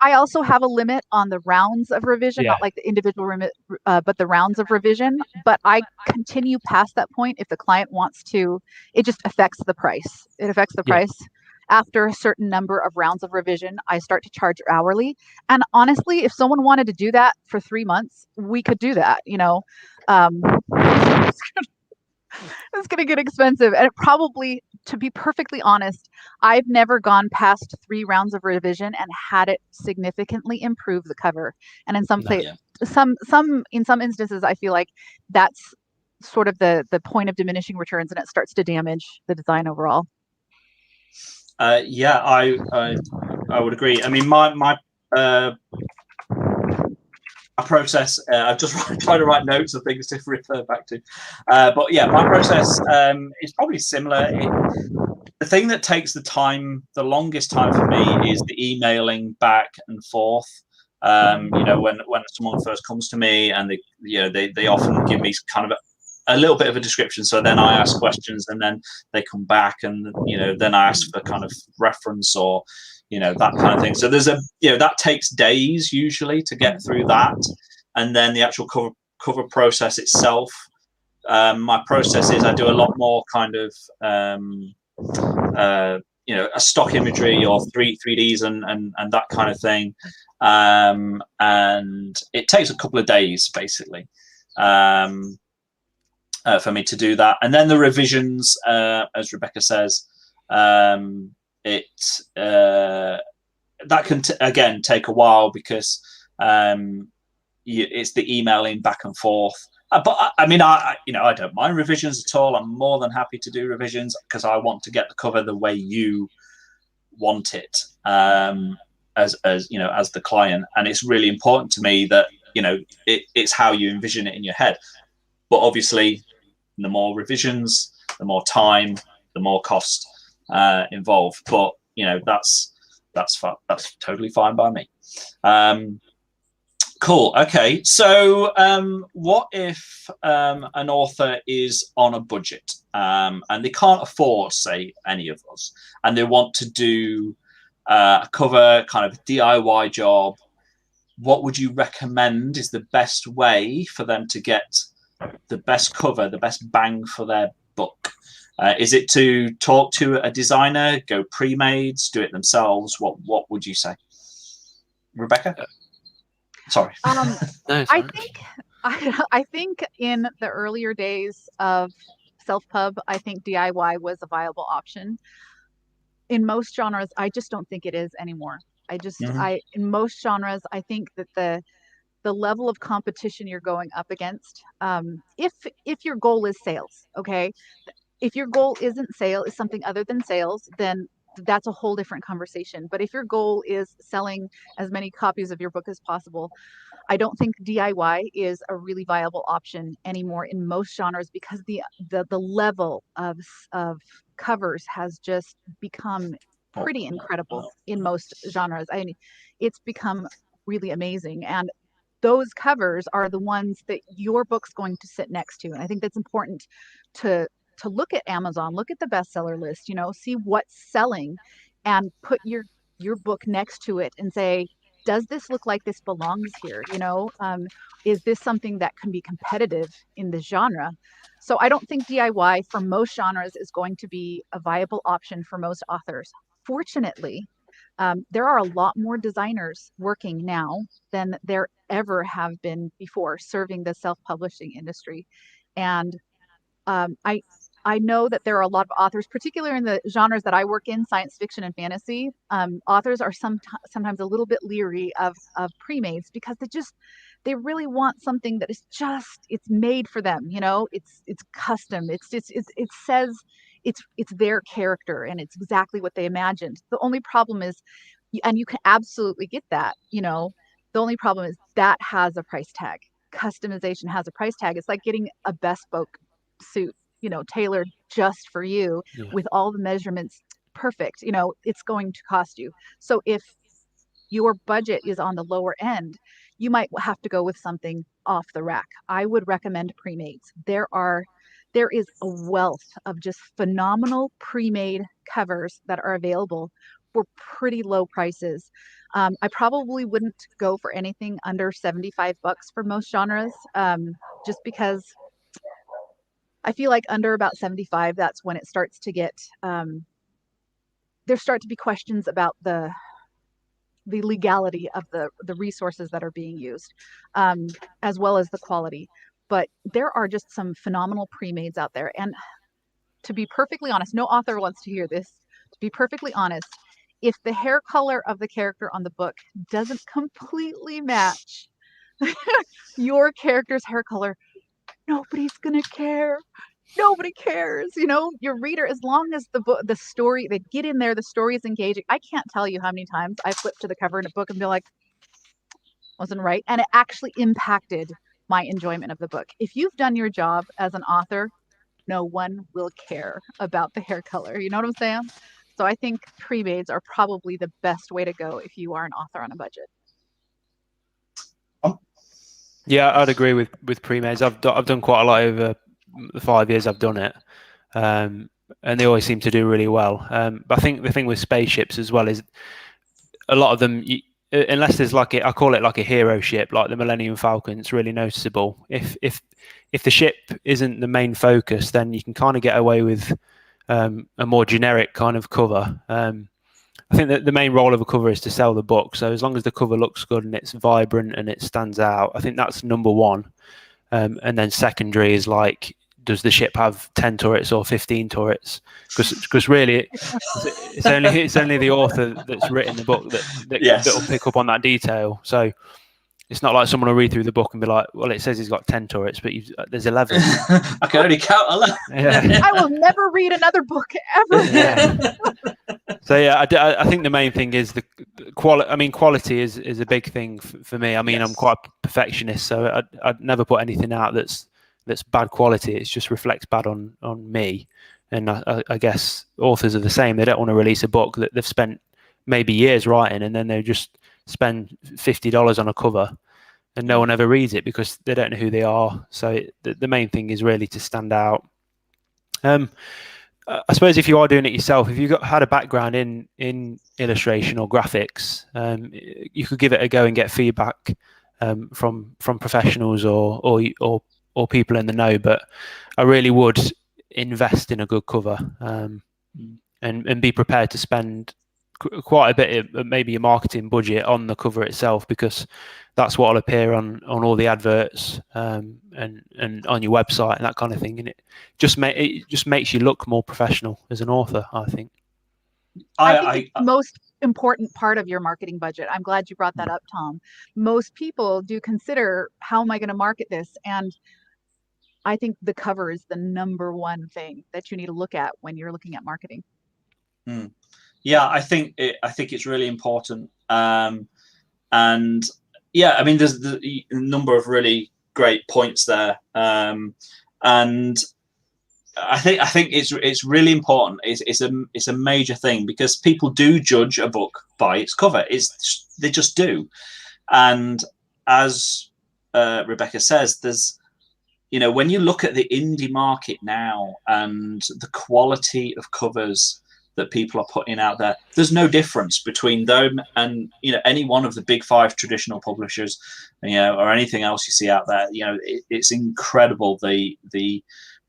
I also have a limit on the rounds of revision, not like the individual but the rounds of revision. But I continue past that point if the client wants to. It just affects the price. It affects the price. After a certain number of rounds of revision, I start to charge hourly. And honestly, if someone wanted to do that for 3 months, we could do that. It's going to get expensive. And it probably, to be perfectly honest, I've never gone past 3 rounds of revision and had it significantly improve the cover. And in some instances, I feel like that's sort of the point of diminishing returns, and it starts to damage the design overall. I would agree. I mean, my process, I'm just trying to write notes of things to refer back to. But yeah, my process is probably similar. The thing that takes the longest time for me is the emailing back and forth. When someone first comes to me and they often give me kind of a little bit of a description. So then I ask questions, and then they come back, and then I ask for kind of reference or that kind of thing. So there's that takes days usually to get through that, and then the actual cover process itself. My process is I do a lot more kind of a stock imagery or 3Ds and that kind of thing, and it takes a couple of days basically for me to do that. And then the revisions, as Rebecca says, that can again take a while because it's the emailing back and forth. But I mean, I don't mind revisions at all. I'm more than happy to do revisions because I want to get the cover the way you want it, as the client. And it's really important to me that it's how you envision it in your head. But obviously, the more revisions, the more time, the more cost involved. But that's totally fine by me. Cool. Okay. So, what if an author is on a budget and they can't afford, say, any of us, and they want to do a cover kind of DIY job? What would you recommend is the best way for them to get the best cover, the best bang for their buck? Is it to talk to a designer, go pre-mades, do it themselves? What would you say, Rebecca? Sorry. No, I think in the earlier days of self-pub, I think DIY was a viable option. In most genres, I just don't think it is anymore. In most genres, I think that the level of competition you're going up against, if your goal is sales, okay, if your goal is something other than sales, then that's a whole different conversation. But if your goal is selling as many copies of your book as possible, I don't think DIY is a really viable option anymore in most genres because the level of covers has just become pretty incredible in most genres. I mean, it's become really amazing, and those covers are the ones that your book's going to sit next to. And I think that's important to look at Amazon, look at the bestseller list, see what's selling, and put your book next to it and say, does this look like this belongs here? Is this something that can be competitive in this genre? So I don't think DIY for most genres is going to be a viable option for most authors. Fortunately, there are a lot more designers working now than there ever have been before serving the self-publishing industry. And I know that there are a lot of authors, particularly in the genres that I work in, science fiction and fantasy. Authors are sometimes a little bit leery of pre-mades because they really want something that is it's made for them. It's custom. It says it's their character and it's exactly what they imagined. The only problem is, and you can absolutely get that. The only problem is that has a price tag. Customization has a price tag. It's like getting a bespoke suit, tailored just for you with all the measurements perfect. It's going to cost you. So if your budget is on the lower end, you might have to go with something off the rack. I would recommend pre-mades. There is a wealth of just phenomenal pre-made covers that are available for pretty low prices. I probably wouldn't go for anything under $75 for most genres, just because I feel like under about 75, that's when it starts to get, there start to be questions about the legality of the resources that are being used, as well as the quality. But there are just some phenomenal pre-mades out there. And to be perfectly honest, no author wants to hear this. To be perfectly honest, if the hair color of the character on the book doesn't completely match your character's hair color, nobody's gonna care. Nobody cares. Your reader, as long as the story, they get in there, the story is engaging. I can't tell you how many times I flipped to the cover in a book and be like, wasn't right. And it actually impacted my enjoyment of the book. If you've done your job as an author, no one will care about the hair color. You know what I'm saying? So I think pre-mades are probably the best way to go if you are an author on a budget. Yeah, I'd agree with pre-mades. I've done quite a lot over the 5 years I've done it, and they always seem to do really well. But I think the thing with spaceships as well is a lot of them, unless there's like I call it like a hero ship, like the Millennium Falcon, it's really noticeable. If the ship isn't the main focus, then you can kind of get away with a more generic kind of cover. I think that the main role of a cover is to sell the book. So as long as the cover looks good and it's vibrant and it stands out, I think that's number one. And then secondary is like, does the ship have 10 turrets or 15 turrets? Because really, it's only the author that's written the book that'll pick up on that detail. So it's not like someone will read through the book and be like, well, it says he's got 10 turrets, but there's 11. I can only count 11. Yeah. I will never read another book ever. Yeah. So yeah, I think the main thing is the quality. I mean, quality is a big thing for me. I mean, I'm quite a perfectionist, so I'd never put anything out that's bad quality. It just reflects bad on me. And I guess authors are the same. They don't want to release a book that they've spent maybe years writing, and then they just spend $50 on a cover, and no one ever reads it because they don't know who they are. So the main thing is really to stand out. I suppose if you are doing it yourself, if you've had a background in illustration or graphics, you could give it a go and get feedback from professionals or people in the know. But I really would invest in a good cover and be prepared to spend quite a bit of maybe a marketing budget on the cover itself, because that's what will appear on all the adverts and on your website and that kind of thing, and it just makes you look more professional as an author, I think. I think the most important part of your marketing budget, I'm glad you brought that up, Tom. Most people do consider, how am I going to market this? And I think the cover is the number one thing that you need to look at when you're looking at marketing. Yeah, I think it's really important. And yeah, I mean, there's a number of really great points there. And I think it's really important. It's a major thing, because people do judge a book by its cover. They just do. And as Rebecca says, there's, when you look at the indie market now and the quality of covers that people are putting out there, there's no difference between them and any one of the big 5 traditional publishers, or anything else you see out there. It's incredible the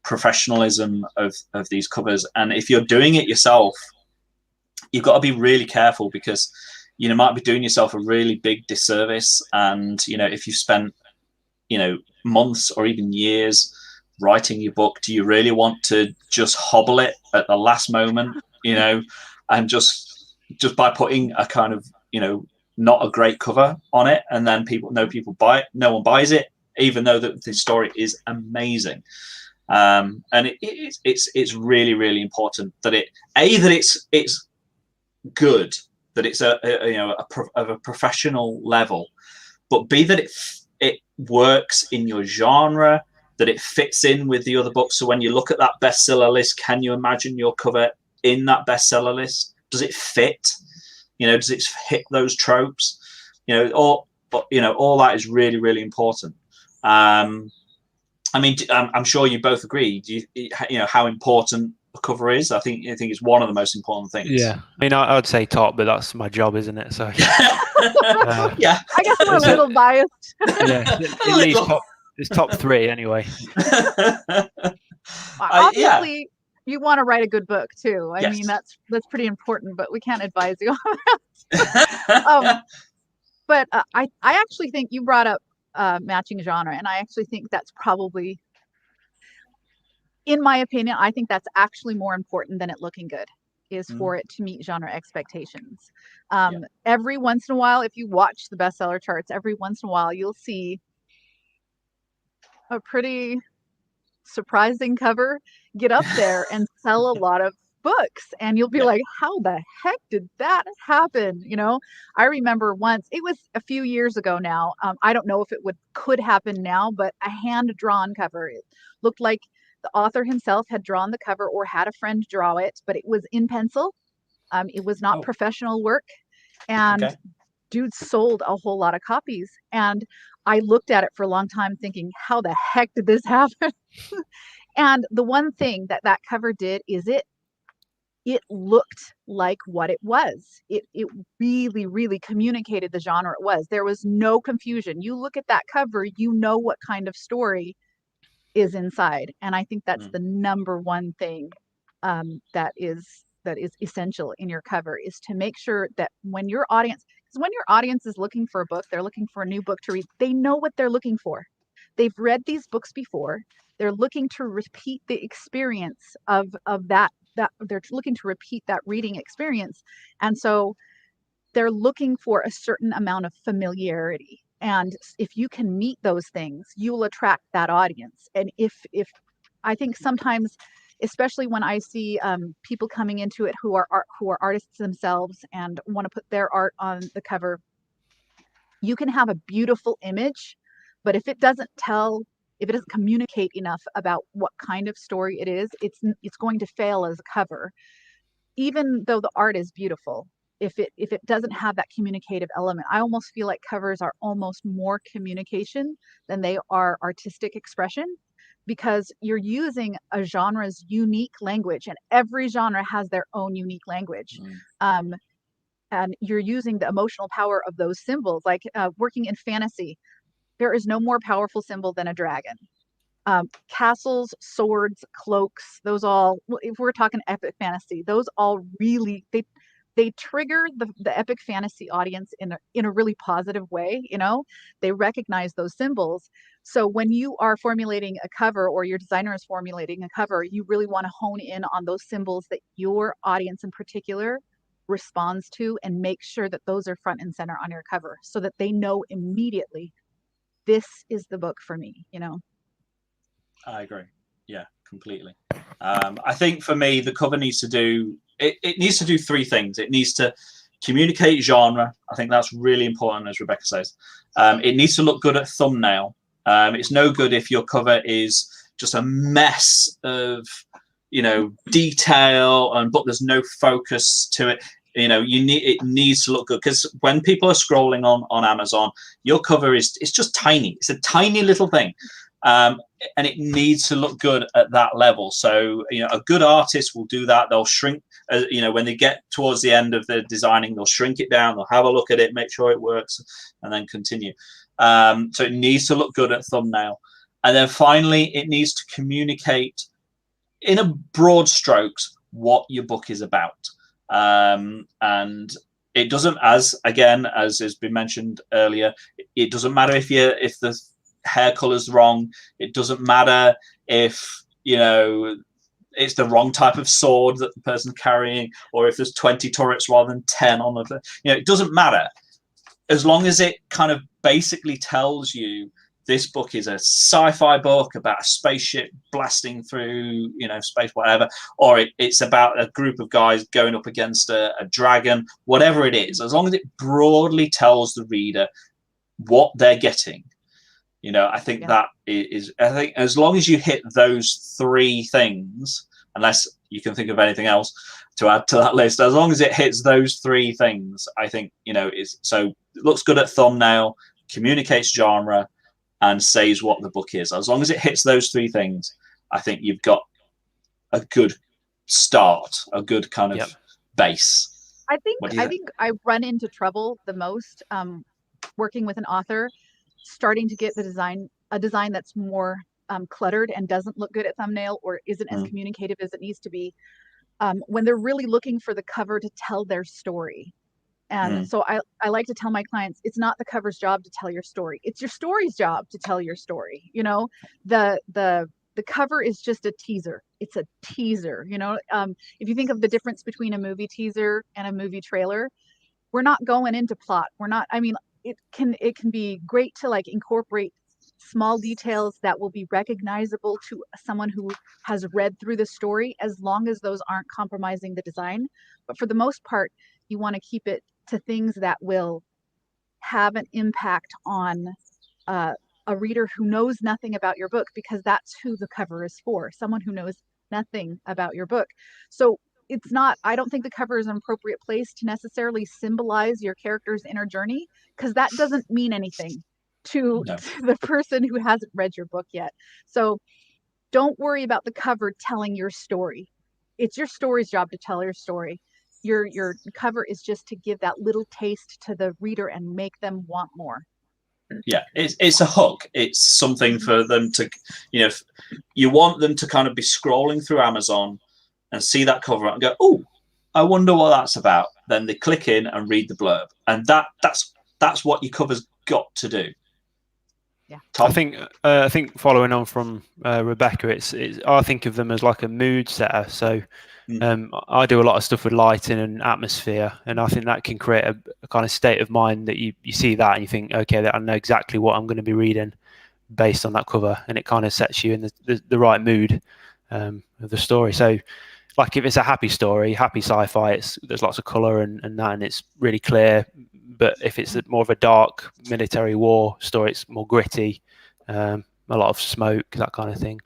professionalism of these covers. And if you're doing it yourself, you've got to be really careful, because you might be doing yourself a really big disservice. And if you've spent months or even years writing your book, do you really want to just hobble it at the last moment? And just by putting a kind of, not a great cover on it, and then people buy it, no one buys it, even though the story is amazing. And it's really, really important that it's good, that it's of a professional level, but B, that it works in your genre, that it fits in with the other books. So when you look at that bestseller list, can you imagine your cover in that bestseller list? Does it fit? Does it hit those tropes? All that is really, really important. I mean, I'm sure you both agree. How important a cover is? I think it's one of the most important things. Yeah, I mean, I'd say top, but that's my job, isn't it? So yeah, I guess I'm a little biased. Yeah, at least it's top 3 anyway. Obviously, you want to write a good book too. I Yes. mean, that's pretty important, but we can't advise you on that. But I actually think you brought up matching genre, and I actually think that's probably, in my opinion, I think that's actually more important than it looking good, is for it to meet genre expectations. Every once in a while, if you watch the bestseller charts, every once in a while you'll see a pretty surprising cover get up there and sell a lot of books, and you'll be like, how the heck did that happen? I remember once, it was a few years ago now, I don't know if it could happen now, but a hand-drawn cover. It looked like the author himself had drawn the cover or had a friend draw it, but it was in pencil. It was not professional work, and dude sold a whole lot of copies. And I looked at it for a long time thinking, how the heck did this happen? And the one thing that that cover did is it looked like what it was. It really, really communicated the genre it was. There was no confusion. You look at that cover, you know what kind of story is inside. And I think that's the number one thing that is essential in your cover, is to make sure that when your audience, because when your audience is looking for a book, they're looking for a new book to read, they know what they're looking for. They've read these books before. They're looking to repeat the experience of that they're looking to repeat that reading experience. And so they're looking for a certain amount of familiarity. And if you can meet those things, you will attract that audience. And if I think sometimes, especially when I see people coming into it who are artists themselves and want to put their art on the cover, you can have a beautiful image, but if it doesn't communicate enough about what kind of story it is, it's going to fail as a cover, even though the art is beautiful. If it doesn't have that communicative element, I almost feel like covers are almost more communication than they are artistic expression, because you're using a genre's unique language, and every genre has their own unique language. And you're using the emotional power of those symbols, like working in fantasy. There is no more powerful symbol than a dragon. Castles, swords, cloaks, those all, if we're talking epic fantasy, those all really, they trigger the epic fantasy audience in a really positive way. They recognize those symbols. So when you are formulating a cover, or your designer is formulating a cover, you really want to hone in on those symbols that your audience in particular responds to, and make sure that those are front and center on your cover, so that they know immediately, this is the book for me. I agree. Yeah, completely. I think for me, the cover needs to do, it needs to do three things. It needs to communicate genre. I think that's really important, as Rebecca says. It needs to look good at thumbnail. It's no good if your cover is just a mess of, detail, but there's no focus to it. It needs to look good, because when people are scrolling on Amazon, your cover it's just tiny. It's a tiny little thing. And it needs to look good at that level. So, a good artist will do that. They'll shrink, when they get towards the end of the designing, they'll shrink it down. They'll have a look at it, make sure it works, and then continue. So it needs to look good at thumbnail. And then finally, it needs to communicate in a broad strokes what your book is about. And it doesn't, as has been mentioned earlier, it doesn't matter if the hair color's wrong. It doesn't matter if it's the wrong type of sword that the person's carrying, or if there's 20 turrets rather than 10 on the, it doesn't matter, as long as it kind of basically tells you this book is a sci-fi book about a spaceship blasting through space, whatever, or it's about a group of guys going up against a dragon, whatever it is, as long as it broadly tells the reader what they're getting. I think that is, I think as long as you hit those three things, unless you can think of anything else to add to that list, as long as it hits those three things, I think, so it looks good at thumbnail, communicates genre, and says what the book is. As long as it hits those three things, I think you've got a good start, a good kind of base. I think I run into trouble the most working with an author, starting to get a design that's more cluttered and doesn't look good at thumbnail, or isn't as communicative as it needs to be, when they're really looking for the cover to tell their story. And so I like to tell my clients, it's not the cover's job to tell your story. It's your story's job to tell your story. The cover is just a teaser. It's a teaser. If you think of the difference between a movie teaser and a movie trailer, we're not going into plot. It can be great to incorporate small details that will be recognizable to someone who has read through the story, as long as those aren't compromising the design. But for the most part, you want to keep it to things that will have an impact on a reader who knows nothing about your book, because that's who the cover is for, someone who knows nothing about your book. So I don't think the cover is an appropriate place to necessarily symbolize your character's inner journey, because that doesn't mean anything to the person who hasn't read your book yet. So don't worry about the cover telling your story. It's your story's job to tell your story. Your cover is just to give that little taste to the reader and make them want more. Yeah, it's a hook. It's something for them to, you want them to kind of be scrolling through Amazon and see that cover and go, oh, I wonder what that's about. Then they click in and read the blurb, and that's what your cover's got to do. Yeah, Tom? I think following on from Rebecca, it's I think of them as like a mood setter. So I do a lot of stuff with lighting and atmosphere, and I think that can create a kind of state of mind that you see that and you think, okay, I know exactly what I'm going to be reading based on that cover, and it kind of sets you in the right mood of the story. So, like if it's a happy story, happy sci-fi, there's lots of color and that, and it's really clear. But if it's more of a dark military war story, it's more gritty, a lot of smoke, that kind of thing.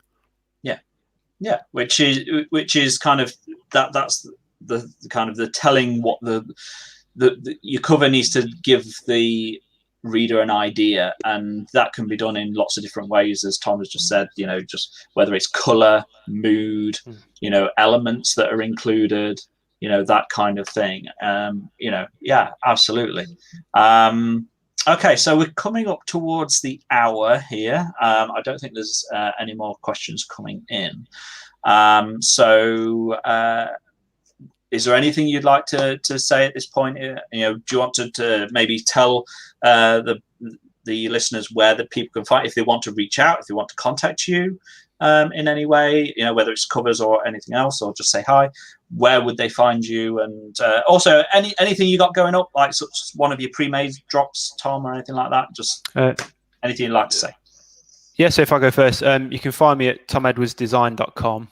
Yeah, which is kind of that's the kind of the telling what the your cover needs to give the reader an idea, and that can be done in lots of different ways, as Tom has just said. Just whether it's color, mood, elements that are included, that kind of thing. Yeah, absolutely. Okay, so we're coming up towards the hour here. I don't think there's any more questions coming in. Is there anything you'd like to say at this point? Do you want to maybe tell the listeners where the people can find, if they want to reach out, if they want to contact you in any way, whether it's covers or anything else, or just say hi? Where would they find you? And also anything you got going up, like one of your pre-made drops, Tom, or anything like that? Just anything you'd like to say. Yeah, so if I go first, you can find me at tomedwardsdesign.com.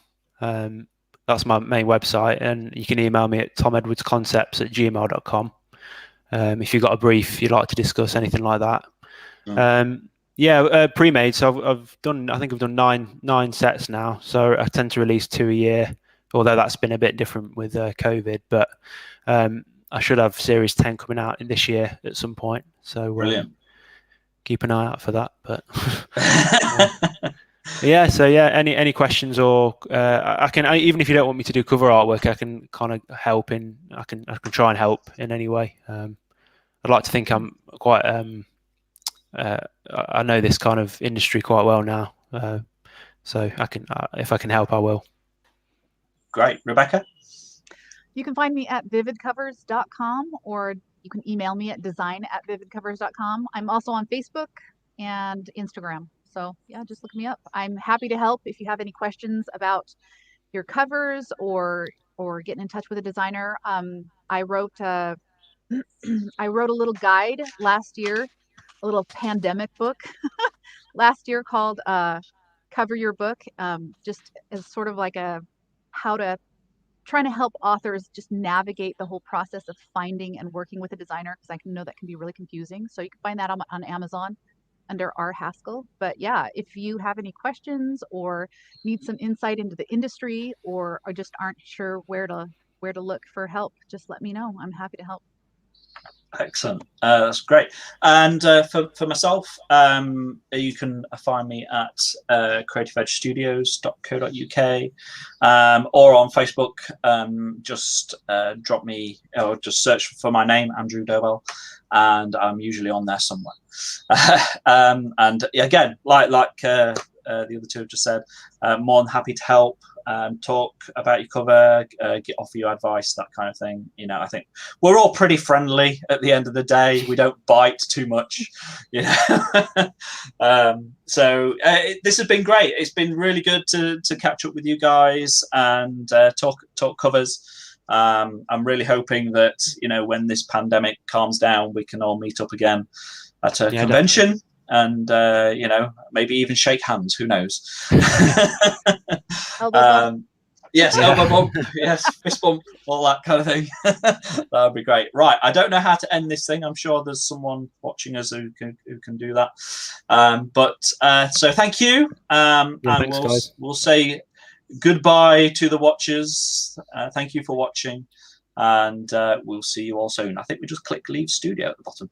That's my main website, and you can email me at tomedwardsconcepts@gmail.com. If you've got a brief you'd like to discuss, anything like that. Pre-made. So I've done 9 sets now. So I tend to release 2 a year, although that's been a bit different with COVID. But I should have Series 10 coming out in this year at some point. So brilliant. Keep an eye out for that. But any questions, or I can, even if you don't want me to do cover artwork, I can kind of help I can try and help in any way. I'd like to think I'm quite I know this kind of industry quite well now, so I can if I can help, I will. Great. Rebecca? You can find me at vividcovers.com, or you can email me at design@vividcovers.com. I'm also on Facebook and Instagram. So yeah, just look me up. I'm happy to help if you have any questions about your covers or getting in touch with a designer. I wrote a little guide last year, a little pandemic book last year called Cover Your Book, just as sort of like trying to help authors just navigate the whole process of finding and working with a designer, because I know that can be really confusing. So you can find that on Amazon under R. Haskell. But yeah, if you have any questions or need some insight into the industry, or just aren't sure where to look for help, just let me know. I'm happy to help. Excellent. That's great. And for myself, you can find me at creativeedgestudios.co.uk, or on Facebook. Just drop me, or just search for my name, Andrew Dobell, and I'm usually on there somewhere. And again, like the other two have just said, more than happy to help. Talk about your cover, offer you advice, that kind of thing. I think we're all pretty friendly at the end of the day. We don't bite too much, So this has been great. It's been really good to catch up with you guys and talk covers. I'm really hoping that when this pandemic calms down, we can all meet up again at a convention. Definitely. And maybe even shake hands. Who knows? Elbow bump. Yes, elbow bump. Yes, fist bump, all that kind of thing. That would be great. Right, I don't know how to end this thing. I'm sure there's someone watching us who can do that. So thank you. Thanks, guys. We'll say goodbye to the watchers. Thank you for watching, and we'll see you all soon. I think we just click leave studio at the bottom.